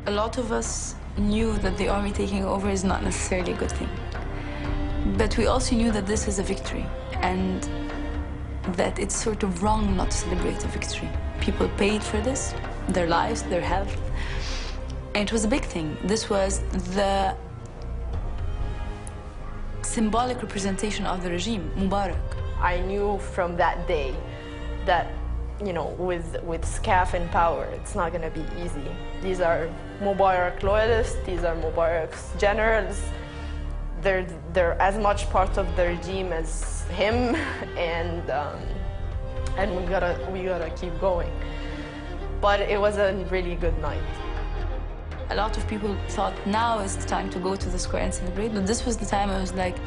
A lot of us knew that the army taking over is not necessarily a good thing. But we also knew that this is a victory and that it's sort of wrong not to celebrate a victory. People paid for this, their lives, their health, and it was a big thing. This was the symbolic representation of the regime, Mubarak. I knew from that day that, you know, with SCAF in power, it's not going to be easy. These are Mubarak loyalists, these are Mubarak's generals. They're as much part of the regime as him, and we gotta keep going. But it was a really good night. A lot of people thought now is the time to go to the square and celebrate, but this was the time I was like,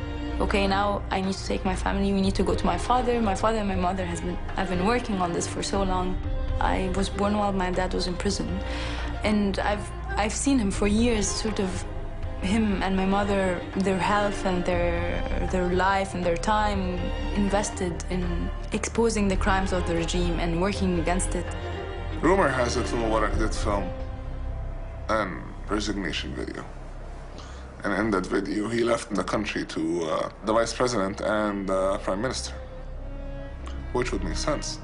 okay, now I need to take my family, we need to go to my father. My father and my mother I've been working on this for so long. I was born while my dad was in prison, and I've seen him for years, sort of him and my mother, their health and their life and their time invested in exposing the crimes of the regime and working against it. Rumor has it Mubarak did film an resignation video. And in that video, he left the country to the vice president and prime minister, which would make sense.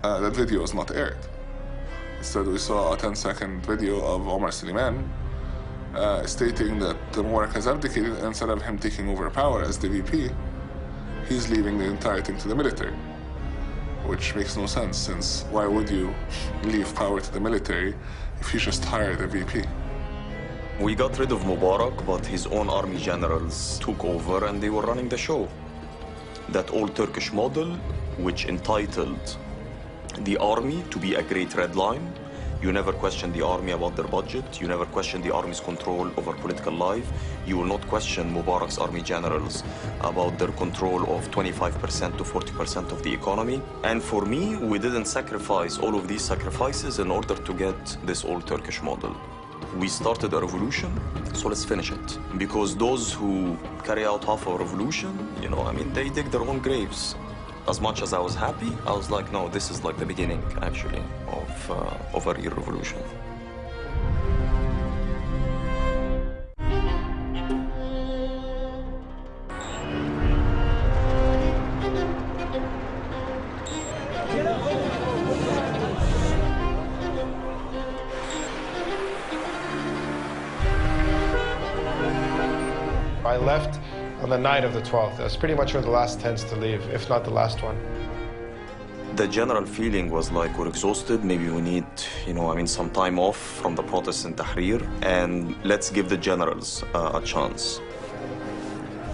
That video was not aired. Instead, we saw a 10-second video of Omar Suleiman stating that Mubarak has abdicated, and instead of him taking over power as the VP, he's leaving the entire thing to the military, which makes no sense, since why would you leave power to the military if you just hired a VP? We got rid of Mubarak, but his own army generals took over and they were running the show. That old Turkish model, which entitled the army to be a great red line. You never question the army about their budget. You never question the army's control over political life. You will not question Mubarak's army generals about their control of 25% to 40% of the economy. And for me, we didn't sacrifice all of these sacrifices in order to get this old Turkish model. We started a revolution, so let's finish it. Because those who carry out half a revolution, you know, I mean, they dig their own graves. As much as I was happy, I was like, no, this is like the beginning, actually, of a real revolution. I left on the night of the 12th. I was pretty much one of the last tents to leave, if not the last one. The general feeling was like we're exhausted, maybe we need, you know, I mean, some time off from the protests in Tahrir, and let's give the generals a chance.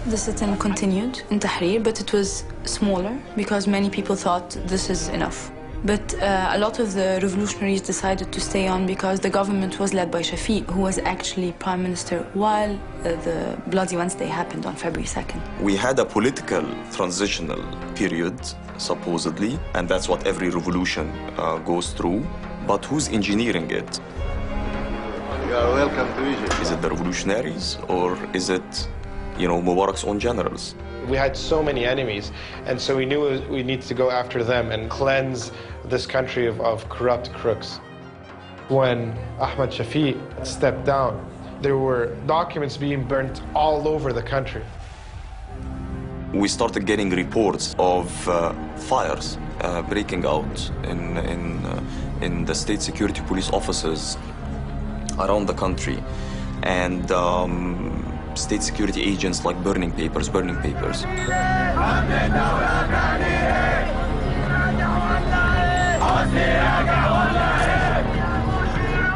The sit-in continued in Tahrir, but it was smaller because many people thought this is enough. But a lot of the revolutionaries decided to stay on because the government was led by Shafiq, who was actually prime minister while the Bloody Wednesday happened on February 2nd. We had a political transitional period, supposedly, and that's what every revolution goes through. But who's engineering it? You are welcome to Egypt. Is it the revolutionaries, or is it, you know, Mubarak's own generals? We had so many enemies, and so we knew we needed to go after them and cleanse this country of corrupt crooks. When Ahmed Shafiq stepped down, there were documents being burnt all over the country. We started getting reports of fires breaking out in the state security police offices around the country, and state security agents like burning papers.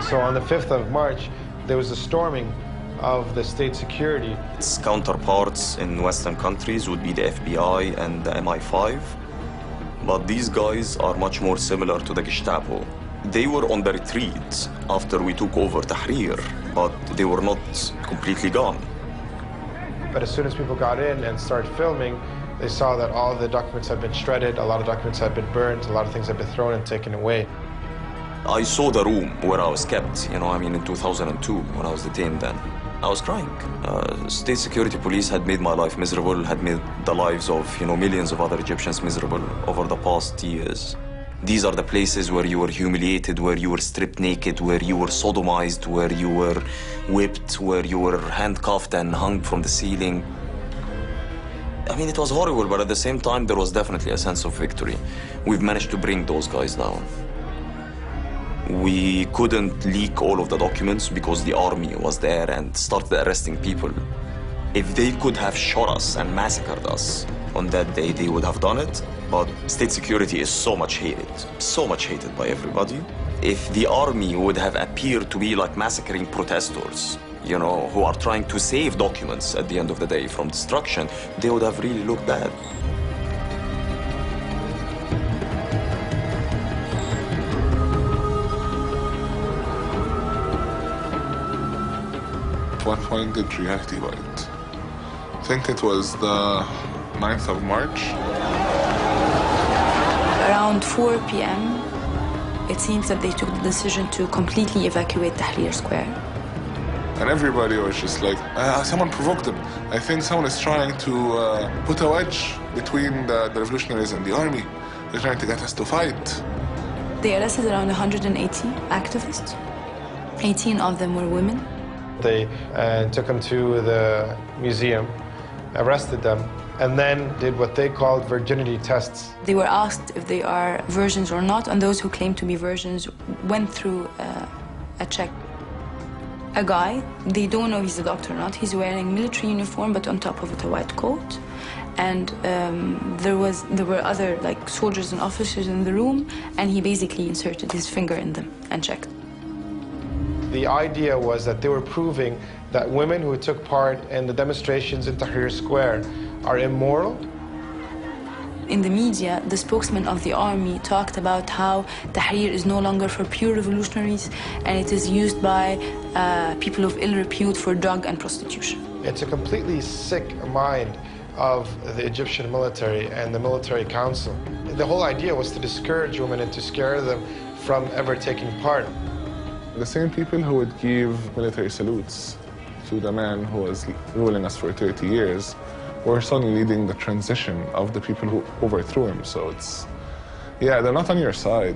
So on the 5th of March, there was a storming of the state security. Its counterparts in Western countries would be the FBI and the MI5, but these guys are much more similar to the Gestapo. They were on the retreat after we took over Tahrir, but they were not completely gone. But as soon as people got in and started filming, they saw that all the documents had been shredded, a lot of documents had been burned, a lot of things had been thrown and taken away. I saw the room where I was kept, you know, I mean, in 2002, when I was detained then. I was crying. State security police had made my life miserable, had made the lives of, you know, millions of other Egyptians miserable over the past years. These are the places where you were humiliated, where you were stripped naked, where you were sodomized, where you were whipped, where you were handcuffed and hung from the ceiling. I mean, it was horrible, but at the same time, there was definitely a sense of victory. We've managed to bring those guys down. We couldn't leak all of the documents because the army was there and started arresting people. If they could have shot us and massacred us on that day, they would have done it. But state security is so much hated by everybody. If the army would have appeared to be like massacring protesters, you know, who are trying to save documents at the end of the day from destruction, they would have really looked bad. At what point did reality bite? I think it was the 9th of March. Around 4 p.m., it seems that they took the decision to completely evacuate Tahrir Square. And everybody was just like, someone provoked them. I think someone is trying to put a wedge between the revolutionaries and the army. They're trying to get us to fight. They arrested around 180 activists. 18 of them were women. They took them to the museum, arrested them, and then did what they called virginity tests. They were asked if they are virgins or not, and those who claimed to be virgins went through a check. A guy, they don't know if he's a doctor or not, he's wearing military uniform, but on top of it a white coat. And there were other like soldiers and officers in the room, and he basically inserted his finger in them and checked. The idea was that they were proving that women who took part in the demonstrations in Tahrir Square are immoral. In the media, the spokesman of the army talked about how Tahrir is no longer for pure revolutionaries and it is used by people of ill repute for drug and prostitution. It's a completely sick mind of the Egyptian military and the military council. The whole idea was to discourage women and to scare them from ever taking part. The same people who would give military salutes to the man who was ruling us for 30 years were suddenly leading the transition of the people who overthrew him. So it's, yeah, they're not on your side.